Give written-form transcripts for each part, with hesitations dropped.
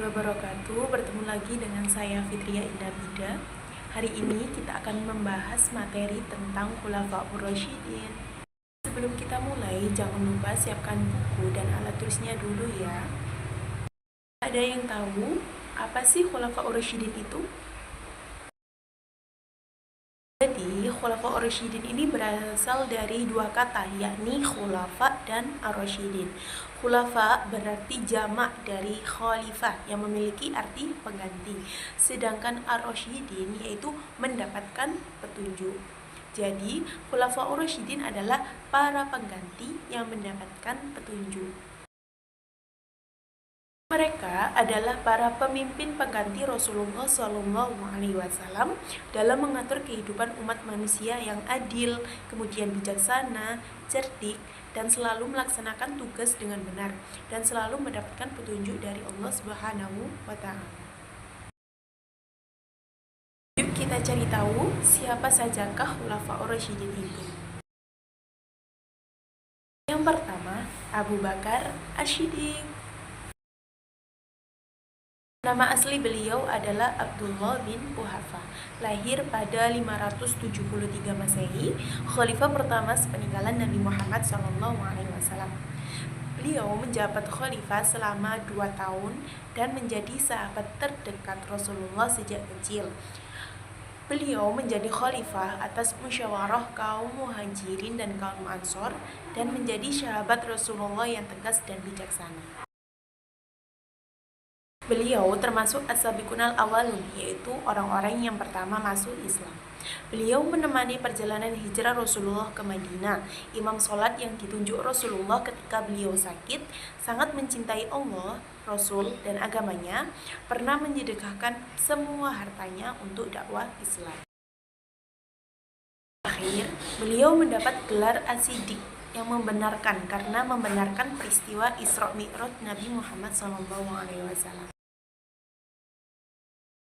wabarakatuh. Bertemu lagi dengan saya Fitria Indah Bida. Hari ini kita akan membahas materi tentang Khulafaur Rasyidin. Sebelum kita mulai, jangan lupa siapkan buku dan alat tulisnya dulu ya. Ada yang tahu apa sih Khulafaur Rasyidin itu? Jadi, Khulafaur Rasyidin ini berasal dari dua kata, yakni khulafa dan ar-rasyidin. Khulafa berarti jamak dari khalifah yang memiliki arti pengganti. Sedangkan ar-rasyidin yaitu mendapatkan petunjuk. Jadi, Khulafaur Rasyidin adalah para pengganti yang mendapatkan petunjuk. Mereka adalah para pemimpin pengganti Rasulullah SAW dalam mengatur kehidupan umat manusia yang adil, kemudian bijaksana, cerdik, dan selalu melaksanakan tugas dengan benar dan selalu mendapatkan petunjuk dari Allah Subhanahu wa Ta'ala. Yuk kita cari tahu siapa sajakah Khulafaur Rasyidin itu. Yang pertama, Abu Bakar As-Siddiq. Nama asli beliau adalah Abdullah bin Quhafah, lahir pada 573 Masehi, khalifah pertama sepeninggalan Nabi Muhammad SAW. Beliau menjabat khalifah selama 2 tahun dan menjadi sahabat terdekat Rasulullah sejak kecil. Beliau menjadi khalifah atas musyawarah kaum muhajirin dan kaum ansor dan menjadi sahabat Rasulullah yang tegas dan bijaksana. Beliau termasuk as-sabiqunal awalun, yaitu orang-orang yang pertama masuk Islam. Beliau menemani perjalanan hijrah Rasulullah ke Madinah. Imam sholat yang ditunjuk Rasulullah ketika beliau sakit, sangat mencintai Allah, Rasul, dan agamanya, pernah menyedekahkan semua hartanya untuk dakwah Islam. Akhir, beliau mendapat gelar As-Siddiq yang membenarkan karena membenarkan peristiwa Isra Mi'raj Nabi Muhammad SAW.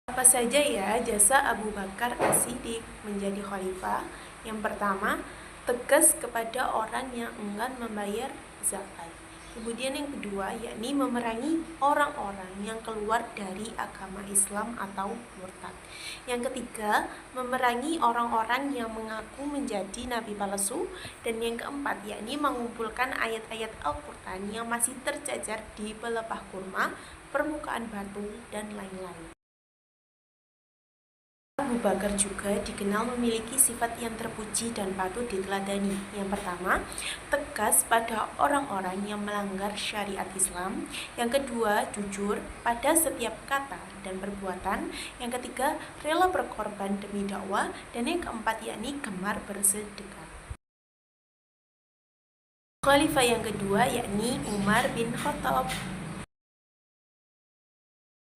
Apa saja ya jasa Abu Bakar As-Siddiq menjadi khalifah? Yang pertama, tegas kepada orang yang enggan membayar zakat. Kemudian yang kedua, yakni memerangi orang-orang yang keluar dari agama Islam atau murtad. Yang ketiga, memerangi orang-orang yang mengaku menjadi nabi palsu. Dan yang keempat, yakni mengumpulkan ayat-ayat Al-Quran yang masih tercecer di pelepah kurma, permukaan batu, dan lain-lain. Abu Bakar juga dikenal memiliki sifat yang terpuji dan patut diteladani. Yang pertama, tegas pada orang-orang yang melanggar syariat Islam. Yang kedua, jujur pada setiap kata dan perbuatan. Yang ketiga, rela berkorban demi dakwah. Dan yang keempat, yakni gemar bersedekah. Khalifah yang kedua yakni Umar bin Khattab.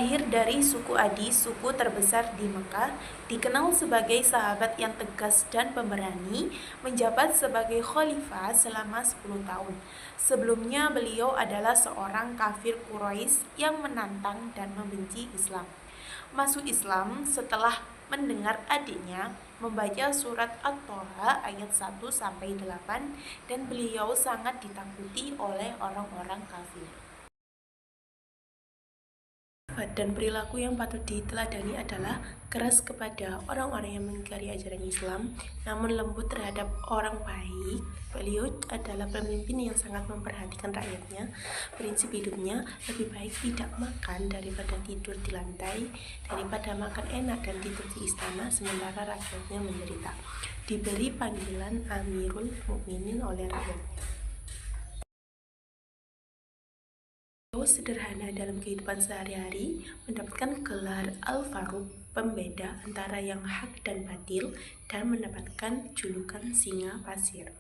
Lahir dari suku Adi, suku terbesar di Mekah, dikenal sebagai sahabat yang tegas dan pemberani, menjabat sebagai khalifah selama 10 tahun. Sebelumnya beliau adalah seorang kafir Quraisy yang menantang dan membenci Islam. Masuk Islam setelah mendengar adiknya membaca surat At-Toha ayat 1-8 dan beliau sangat ditakuti oleh orang-orang kafir. Dan perilaku yang patut diteladani adalah keras kepada orang-orang yang mengingkari ajaran Islam, namun lembut terhadap orang baik. Beliau adalah pemimpin yang sangat memperhatikan rakyatnya. Prinsip hidupnya lebih baik tidak makan daripada tidur di lantai, daripada makan enak dan tidur di istana sementara rakyatnya menderita. Diberi panggilan Amirul Mukminin oleh rakyatnya. Sederhana dalam kehidupan sehari-hari, mendapatkan gelar Al-Faruq, pembeda antara yang hak dan batil, dan mendapatkan julukan singa pasir.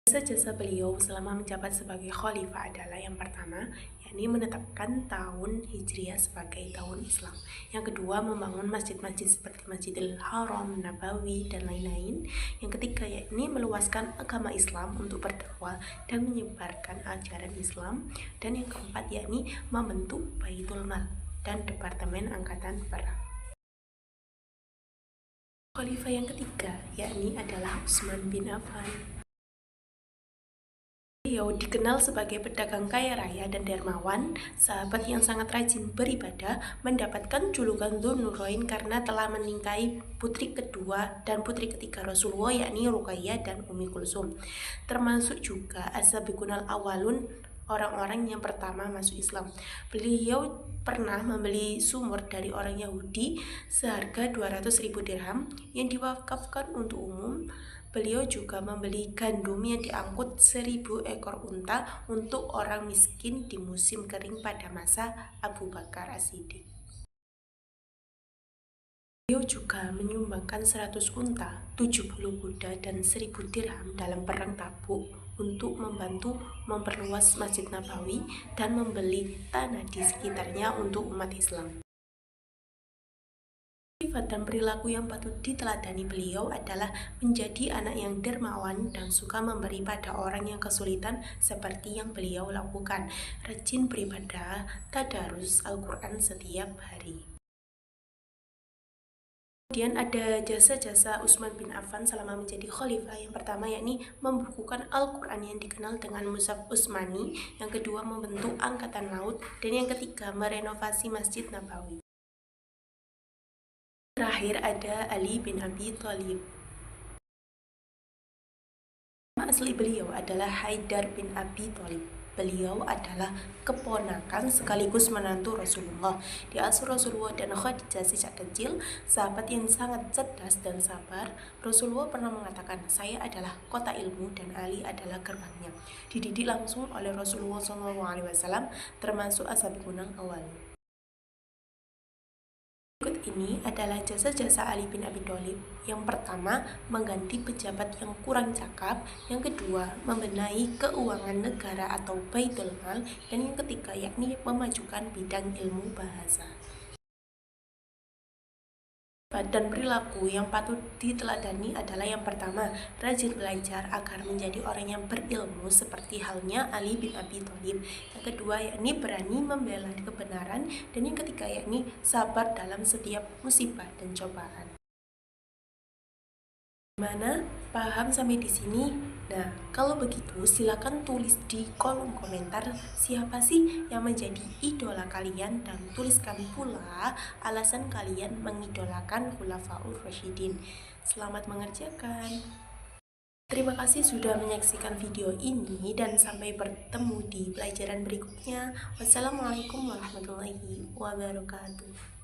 Jasa-jasa beliau selama menjabat sebagai khalifah adalah yang pertama, yakni menetapkan tahun Hijriah sebagai tahun Islam. Yang kedua, membangun masjid-masjid seperti Masjidil Haram, Nabawi, dan lain-lain. Yang ketiga, yakni meluaskan agama Islam untuk berdakwah dan menyebarkan ajaran Islam. Dan yang keempat, yakni membentuk Baitul Mal dan Departemen Angkatan Perang. Khalifah yang ketiga, yakni adalah Utsman bin Affan. Beliau dikenal sebagai pedagang kaya raya dan dermawan, sahabat yang sangat rajin beribadah, mendapatkan julukan Dzun Nurain karena telah menikahi putri kedua dan putri ketiga Rasulullah, yakni Ruqayyah dan Ummi Kulsum. Termasuk juga as-sabiqunal awwalun, orang-orang yang pertama masuk Islam. Beliau pernah membeli sumur dari orang Yahudi seharga 200.000 dirham yang diwakafkan untuk umum. Beliau juga membeli gandum yang diangkut 1.000 ekor unta untuk orang miskin di musim kering pada masa Abu Bakar As-Siddiq. Beliau juga menyumbangkan 100 unta, 70 kuda, dan 1.000 dirham dalam perang Tabuk untuk membantu memperluas Masjid Nabawi dan membeli tanah di sekitarnya untuk umat Islam. Sifat dan perilaku yang patut diteladani beliau adalah menjadi anak yang dermawan dan suka memberi pada orang yang kesulitan seperti yang beliau lakukan, rajin beribadah, tadarus Al-Quran setiap hari. Kemudian ada jasa-jasa Utsman bin Affan selama menjadi khalifah. Yang pertama yakni membukukan Al-Quran yang dikenal dengan Mushaf Utsmani, yang kedua membentuk angkatan laut, dan yang ketiga merenovasi Masjid Nabawi. Terakhir ada Ali bin Abi Thalib. Nama asli beliau adalah Haidar bin Abi Thalib. Beliau adalah keponakan sekaligus menantu Rasulullah. Diasuh Rasulullah dan Khadijah sejak kecil, sahabat yang sangat cerdas dan sabar. Rasulullah pernah mengatakan, "Saya adalah kota ilmu dan Ali adalah gerbangnya." Dididik langsung oleh Rasulullah SAW, termasuk as-sabiqunal awwal. Berikut ini adalah jasa-jasa Ali bin Abi Thalib. Yang pertama, mengganti pejabat yang kurang cakap. Yang kedua, membenahi keuangan negara atau Baitul Mal. Dan yang ketiga, yakni memajukan bidang ilmu bahasa. Dan perilaku yang patut diteladani adalah yang pertama, rajin belajar agar menjadi orang yang berilmu seperti halnya Ali bin Abi Thalib. Yang kedua yakni berani membela kebenaran, dan yang ketiga yakni sabar dalam setiap musibah dan cobaan. Gimana? Paham sampai di sini? Nah, kalau begitu silakan tulis di kolom komentar siapa sih yang menjadi idola kalian, dan tuliskan pula alasan kalian mengidolakan Khulafaur Rasyidin. Selamat mengerjakan. Terima kasih sudah menyaksikan video ini dan sampai bertemu di pelajaran berikutnya. Wassalamualaikum warahmatullahi wabarakatuh.